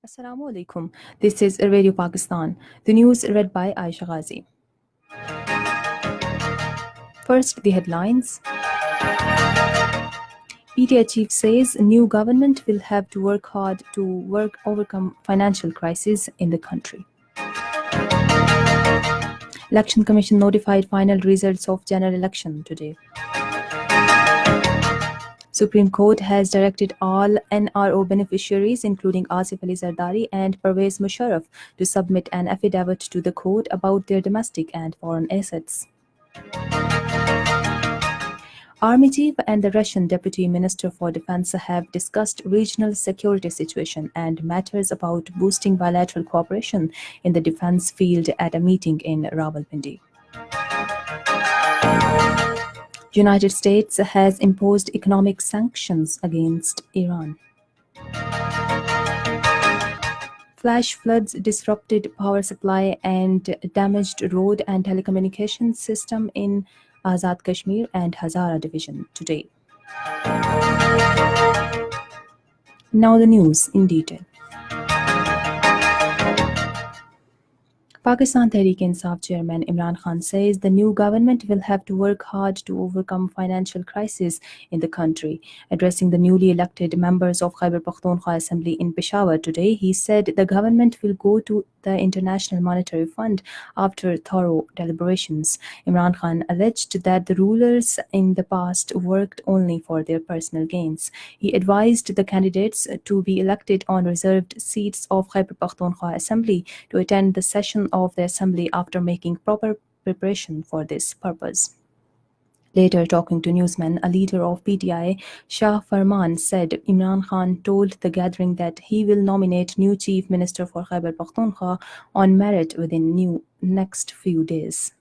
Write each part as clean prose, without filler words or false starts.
Assalamu alaikum. This is Radio Pakistan. The news read by Aisha Ghazi. First, the headlines. PTA chief says new government will have to work hard to overcome financial crisis in the country. Election Commission notified final results of general election today. Supreme Court has directed all NRO beneficiaries, including Asif Ali Zardari and Pervez Musharraf, to submit an affidavit to the court about their domestic and foreign assets. Army Chief and the Russian Deputy Minister for Defense have discussed regional security situation and matters about boosting bilateral cooperation in the defense field at a meeting in Rawalpindi. United States has imposed economic sanctions against Iran. Flash floods disrupted power supply and damaged road and telecommunications system in Azad Kashmir and Hazara division today. Now the news in detail. Pakistan Tehreek-e-Insaf chairman Imran Khan says the new government will have to work hard to overcome financial crisis in the country. Addressing the newly elected members of Khyber Pakhtunkhwa Assembly in Peshawar today, he said the government will go to the International Monetary Fund after thorough deliberations. Imran Khan alleged that the rulers in the past worked only for their personal gains. He advised the candidates to be elected on reserved seats of Khyber Pakhtunkhwa Assembly to attend the session of the assembly after making proper preparation for this purpose. Later, talking to newsmen, a leader of PTI, Shah Farman, said Imran Khan told the gathering that he will nominate new chief minister for Khyber Pakhtunkhwa on merit within next few days.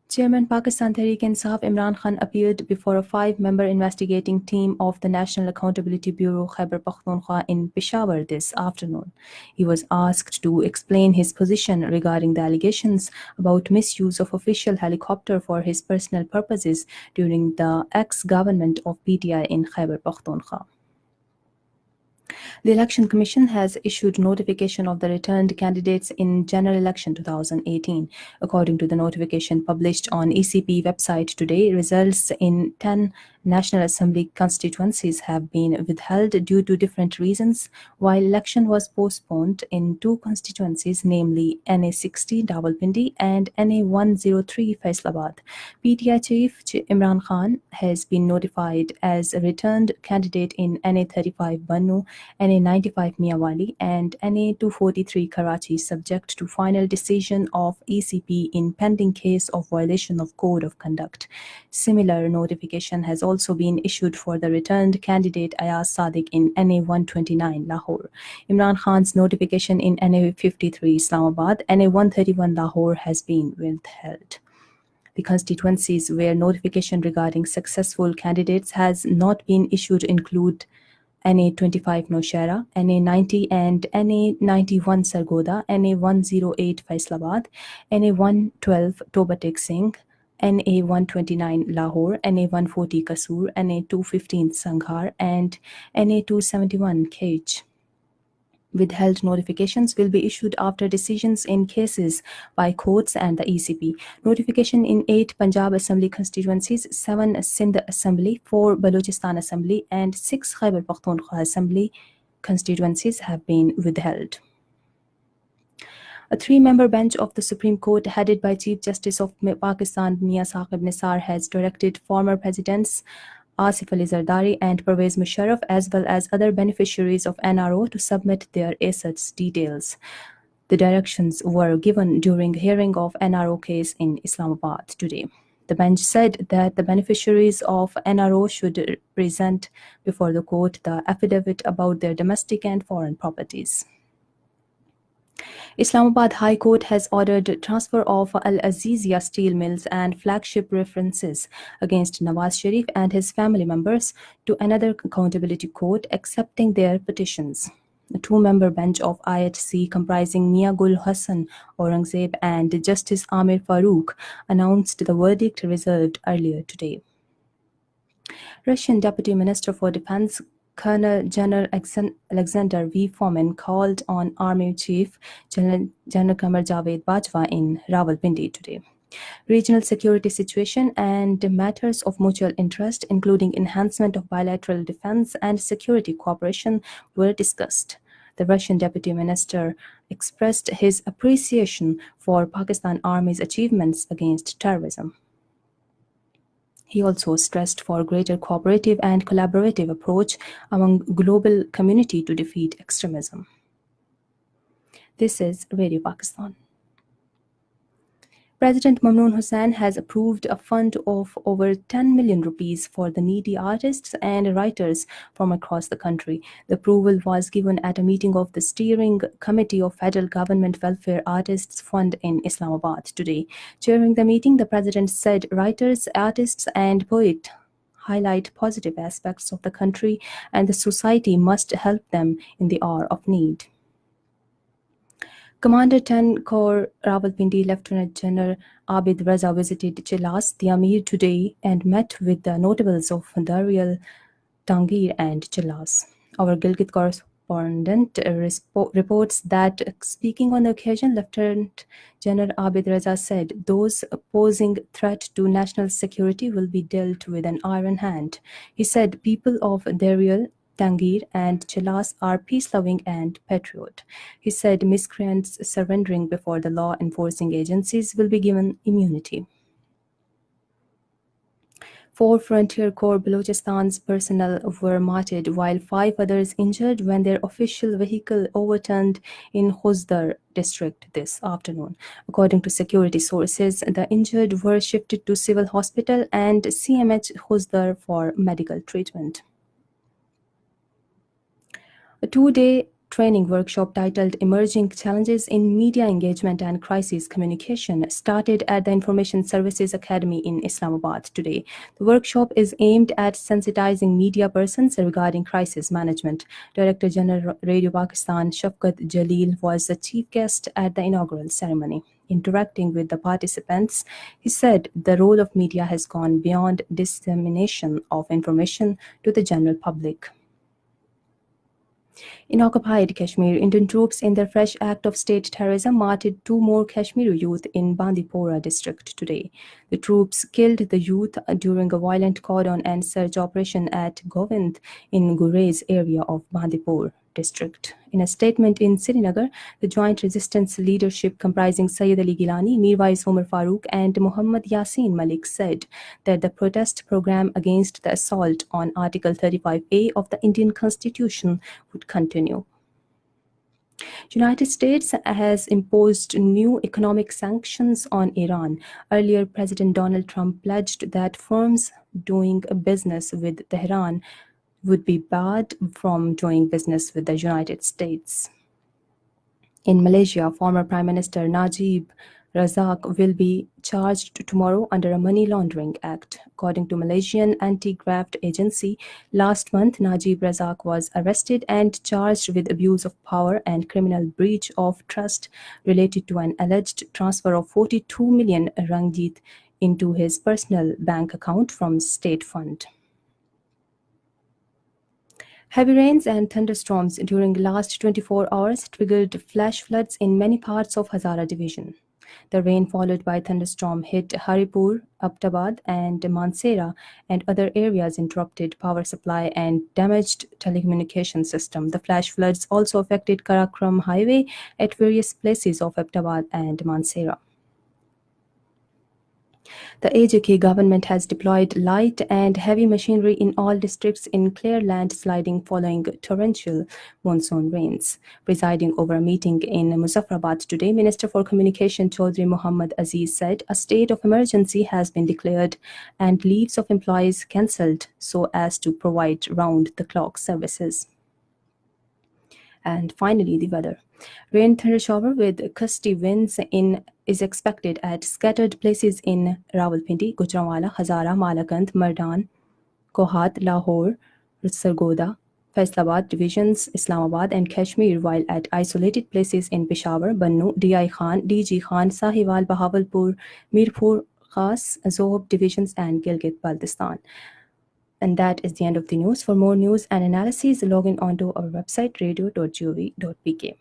Chairman Pakistan Tehreek-e-Insaf Imran Khan appeared before a 5-member investigating team of the National Accountability Bureau Khyber Pakhtunkhwa in Peshawar this afternoon. He was asked to explain his position regarding the allegations about misuse of official helicopter for his personal purposes during the ex-government of PTI in Khyber Pakhtunkhwa. The Election Commission has issued notification of the returned candidates in General Election 2018. According to the notification published on ECP website today, results in 10 National Assembly constituencies have been withheld due to different reasons, while election was postponed in 2 constituencies, namely NA60 Rawalpindi and NA103 Faisalabad. PTI Chief Imran Khan has been notified as a returned candidate in NA35 Bannu, NA95 Miyawali and NA243 Karachi, subject to final decision of ECP in pending case of violation of Code of Conduct. Similar notification has also been issued for the returned candidate Ayaz Sadiq in NA129 Lahore. Imran Khan's notification in NA53 Islamabad, NA131 Lahore has been withheld. The constituencies where notification regarding successful candidates has not been issued include NA25 Nowshera, NA90 and NA91 Sargoda, NA108 Faisalabad, NA112 Tobatek Singh, NA129 Lahore, NA140 Kasur, NA215 Sanghar, and NA271 Cage. Withheld notifications will be issued after decisions in cases by courts and the ECP. Notification in 8 Punjab Assembly constituencies, 7 Sindh Assembly, 4 Balochistan Assembly, and 6 Khyber Pakhtunkhwa Assembly constituencies have been withheld. A 3-member bench of the Supreme Court, headed by Chief Justice of Pakistan Mia Saqib Nisar, has directed former presidents Asif Ali Zardari and Pervez Musharraf, as well as other beneficiaries of NRO, to submit their assets details. The directions were given during hearing of NRO case in Islamabad today. The bench said that the beneficiaries of NRO should present before the court the affidavit about their domestic and foreign properties. Islamabad High Court has ordered transfer of Al Azizia steel mills and flagship references against Nawaz Sharif and his family members to another accountability court, accepting their petitions. A 2-member bench of IHC comprising Mia Gul Hassan Aurangzeb and Justice Amir Farooq announced the verdict reserved earlier today. Russian Deputy Minister for Defense Colonel General Alexander V. Foreman called on Army Chief General Qamar Javed Bajwa in Rawalpindi today. Regional security situation and matters of mutual interest, including enhancement of bilateral defense and security cooperation, were discussed. The Russian Deputy Minister expressed his appreciation for Pakistan Army's achievements against terrorism. He also stressed for greater cooperative and collaborative approach among global community to defeat extremism. This is Radio Pakistan. President Mamnoon Hussain has approved a fund of over 10 million rupees for the needy artists and writers from across the country. The approval was given at a meeting of the Steering Committee of Federal Government Welfare Artists Fund in Islamabad today. During the meeting, the president said writers, artists, and poets highlight positive aspects of the country and the society must help them in the hour of need. Commander 10 Corps Rawalpindi Lieutenant General Abid Raza visited Chilas, the Amir, today and met with the notables of Dariyal, Tangir, and Chilas. Our Gilgit correspondent reports that speaking on the occasion, Lieutenant General Abid Raza said those posing threat to national security will be dealt with an iron hand. He said people of Dariyal, Tangir, and Chilas are peace-loving and patriot. He said miscreants surrendering before the law enforcing agencies will be given immunity. 4 Frontier Corps Balochistan's personnel were martyred while 5 others injured when their official vehicle overturned in Khuzdar district this afternoon. According to security sources, the injured were shifted to civil hospital and CMH Khuzdar for medical treatment. A 2-day training workshop titled Emerging Challenges in Media Engagement and Crisis Communication started at the Information Services Academy in Islamabad today. The workshop is aimed at sensitizing media persons regarding crisis management. Director General Radio Pakistan Shafqat Jalil was the chief guest at the inaugural ceremony. Interacting with the participants, he said the role of media has gone beyond dissemination of information to the general public. In occupied Kashmir, Indian troops in their fresh act of state terrorism martyred 2 more Kashmiri youth in Bandipora district today. The troops killed the youth during a violent cordon and search operation at Govind in Gurez area of Bandipur district. In a statement in Srinagar, the joint resistance leadership comprising Sayyid Ali Gilani, Mirwais Umar Farooq, and Muhammad Yasin Malik said that the protest program against the assault on Article 35A of the Indian Constitution would continue. United States has imposed new economic sanctions on Iran. Earlier, President Donald Trump pledged that firms doing business with Tehran would be barred from doing business with the United States. In Malaysia, former Prime Minister Najib Razak will be charged tomorrow under a money laundering act. According to Malaysian anti-graft agency, last month Najib Razak was arrested and charged with abuse of power and criminal breach of trust related to an alleged transfer of 42 million ringgit into his personal bank account from state fund. Heavy rains and thunderstorms during the last 24 hours triggered flash floods in many parts of Hazara division. The rain followed by thunderstorm hit Haripur, Abtabad, and Mansehra, and other areas interrupted power supply and damaged telecommunication system. The flash floods also affected Karakram Highway at various places of Abtabad and Mansehra. The AJK government has deployed light and heavy machinery in all districts in clear landsliding following torrential monsoon rains. Presiding over a meeting in Muzaffarabad today, Minister for Communication Chaudhry Muhammad Aziz said a state of emergency has been declared and leaves of employees cancelled so as to provide round-the-clock services. And finally, the weather. Rain thunder shower with gusty winds is expected at scattered places in Rawalpindi, Gujranwala, Hazara, Malakand, Mardan, Kohat, Lahore, Sargoda, Faisalabad divisions, Islamabad and Kashmir, while at isolated places in Peshawar, Bannu, DI Khan, DG Khan, Sahiwal, Bahawalpur, Mirpur, Khas, Zohab divisions and Gilgit-Baltistan. And that is the end of the news. For more news and analyses, log in onto our website radio.gov.pk.